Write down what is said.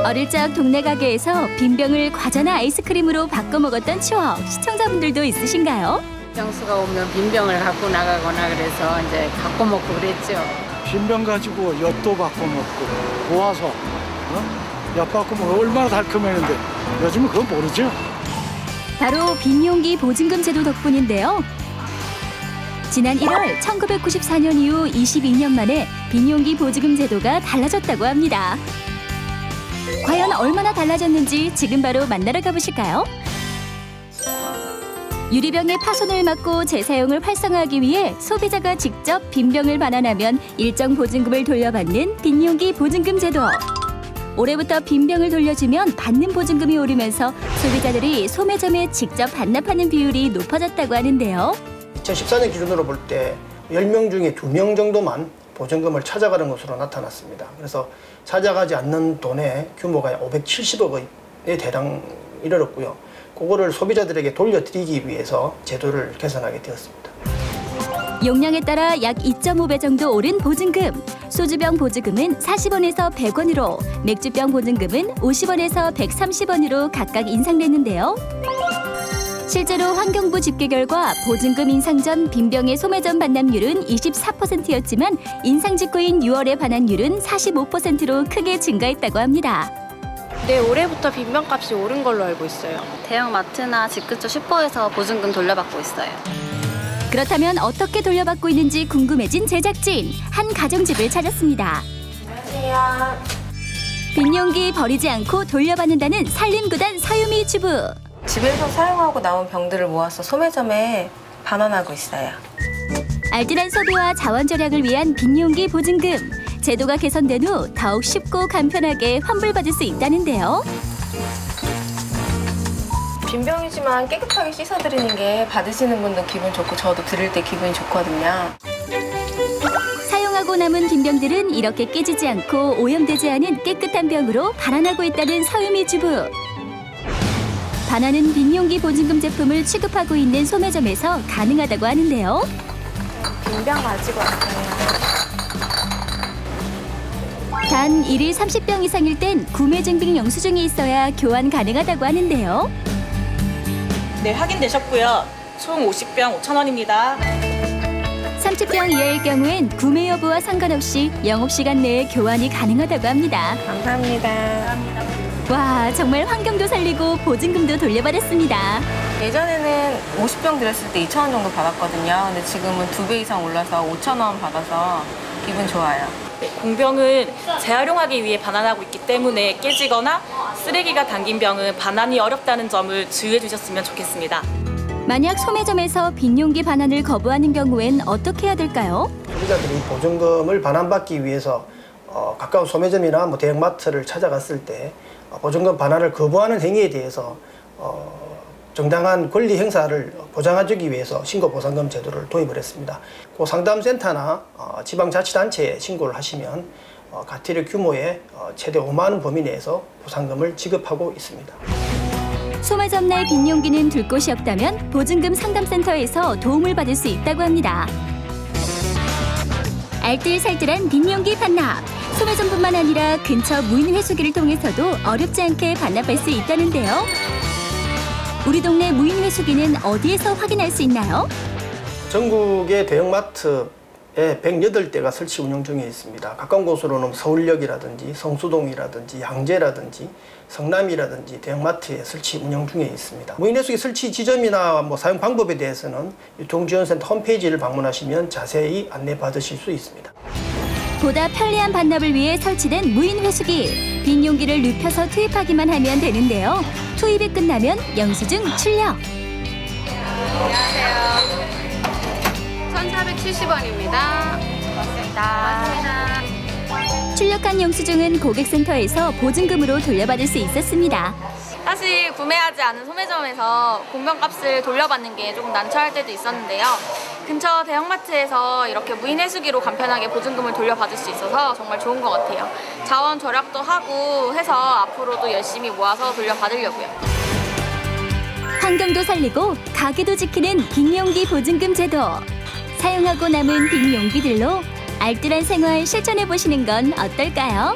어릴 적 동네 가게에서 빈병을 과자나 아이스크림으로 바꿔 먹었던 추억 시청자분들도 있으신가요? 병수가 오면 빈병을 갖고 나가거나 그래서 이제 갖고 먹고 그랬죠. 빈병 가지고 엿도 바꿔 먹고 모아서 엿 바꿔 먹으면 얼마나 달콤했는데 요즘은 그건 모르죠. 바로 빈용기 보증금 제도 덕분인데요. 지난 1월 1994년 이후 22년 만에 빈용기 보증금 제도가 달라졌다고 합니다. 과연 얼마나 달라졌는지 지금 바로 만나러 가보실까요? 유리병의 파손을 막고 재사용을 활성화하기 위해 소비자가 직접 빈병을 반환하면 일정 보증금을 돌려받는 빈용기 보증금 제도. 올해부터 빈병을 돌려주면 받는 보증금이 오르면서 소비자들이 소매점에 직접 반납하는 비율이 높아졌다고 하는데요. 2014년 기준으로 볼 때 10명 중에 2명 정도만 보증금을 찾아가는 것으로 나타났습니다. 그래서 찾아가지 않는 돈의 규모가 570억 원에 대강 이르렀고요. 그거를 소비자들에게 돌려드리기 위해서 제도를 개선하게 되었습니다. 용량에 따라 약 2.5배 정도 오른 보증금. 소주병 보증금은 40원에서 100원으로, 맥주병 보증금은 50원에서 130원으로 각각 인상됐는데요. 실제로 환경부 집계 결과 보증금 인상 전 빈병의 소매점 반납률은 24%였지만 인상 직후인 6월의 반환율은 45%로 크게 증가했다고 합니다. 네, 올해부터 빈병값이 오른 걸로 알고 있어요. 대형 마트나 집 근처 슈퍼에서 보증금 돌려받고 있어요. 그렇다면 어떻게 돌려받고 있는지 궁금해진 제작진. 한 가정집을 찾았습니다. 안녕하세요. 빈용기 버리지 않고 돌려받는다는 산림구단 서유미 주부. 집에서 사용하고 남은 병들을 모아서 소매점에 반환하고 있어요. 알뜰한 소비와 자원 절약을 위한 빈용기 보증금. 제도가 개선된 후 더욱 쉽고 간편하게 환불받을 수 있다는데요. 빈병이지만 깨끗하게 씻어드리는 게 받으시는 분도 기분 좋고 저도 드릴 때 기분이 좋거든요. 사용하고 남은 빈병들은 이렇게 깨지지 않고 오염되지 않은 깨끗한 병으로 반환하고 있다는 서유미 주부. 반환은 빈용기 보증금 제품을 취급하고 있는 소매점에서 가능하다고 하는데요. 빈병 가지고 왔어요. 단 1일 30병 이상일 땐 구매 증빙 영수증이 있어야 교환 가능하다고 하는데요. 네, 확인되셨고요. 총 50병 5,000원입니다. 30병 이하일 경우엔 구매 여부와 상관없이 영업시간 내에 교환이 가능하다고 합니다. 감사합니다. 와, 정말 환경도 살리고 보증금도 돌려받았습니다. 예전에는 50병 드렸을 때 2,000원 정도 받았거든요. 근데 지금은 2배 이상 올라서 5,000원 받아서 기분 좋아요. 네, 공병은 재활용하기 위해 반환하고 있기 때문에 깨지거나 쓰레기가 담긴 병은 반환이 어렵다는 점을 주의해 주셨으면 좋겠습니다. 만약 소매점에서 빈용기 반환을 거부하는 경우엔 어떻게 해야 될까요? 소비자들이 보증금을 반환받기 위해서 가까운 소매점이나 대형마트를 찾아갔을 때 보증금 반환을 거부하는 행위에 대해서 정당한 권리 행사를 보장해주기 위해서 신고보상금 제도를 도입을 했습니다. 그 상담센터나 지방자치단체에 신고를 하시면 과태료 규모의 최대 5만 원 범위 내에서 보상금을 지급하고 있습니다. 소매점 내 빈용기는 둘 곳이 없다면 보증금 상담센터에서 도움을 받을 수 있다고 합니다. 알뜰살뜰한 빈용기 반납. 소매점뿐만 아니라 근처 무인 회수기를 통해서도 어렵지 않게 반납할 수 있다는데요. 우리 동네 무인 회수기는 어디에서 확인할 수 있나요? 전국의 대형마트에 108대가 설치 운영 중에 있습니다. 가까운 곳으로는 서울역이라든지 성수동이라든지 양재라든지 성남이라든지 대형마트에 설치 운영 중에 있습니다. 무인 회수기 설치 지점이나 사용 방법에 대해서는 유통지원센터 홈페이지를 방문하시면 자세히 안내받으실 수 있습니다. 보다 편리한 반납을 위해 설치된 무인 회수기. 빈 용기를 눕혀서 투입하기만 하면 되는데요. 투입이 끝나면 영수증 출력. 안녕하세요. 1,470원입니다. 고맙습니다. 출력한 영수증은 고객센터에서 보증금으로 돌려받을 수 있었습니다. 사실 구매하지 않은 소매점에서 공병값을 돌려받는 게 조금 난처할 때도 있었는데요. 근처 대형마트에서 이렇게 무인 회수기로 간편하게 보증금을 돌려받을 수 있어서 정말 좋은 것 같아요. 자원 절약도 하고 해서 앞으로도 열심히 모아서 돌려받으려고요. 환경도 살리고 가게도 지키는 빈용기 보증금 제도. 사용하고 남은 빈 용기들로 알뜰한 생활 실천해보시는 건 어떨까요?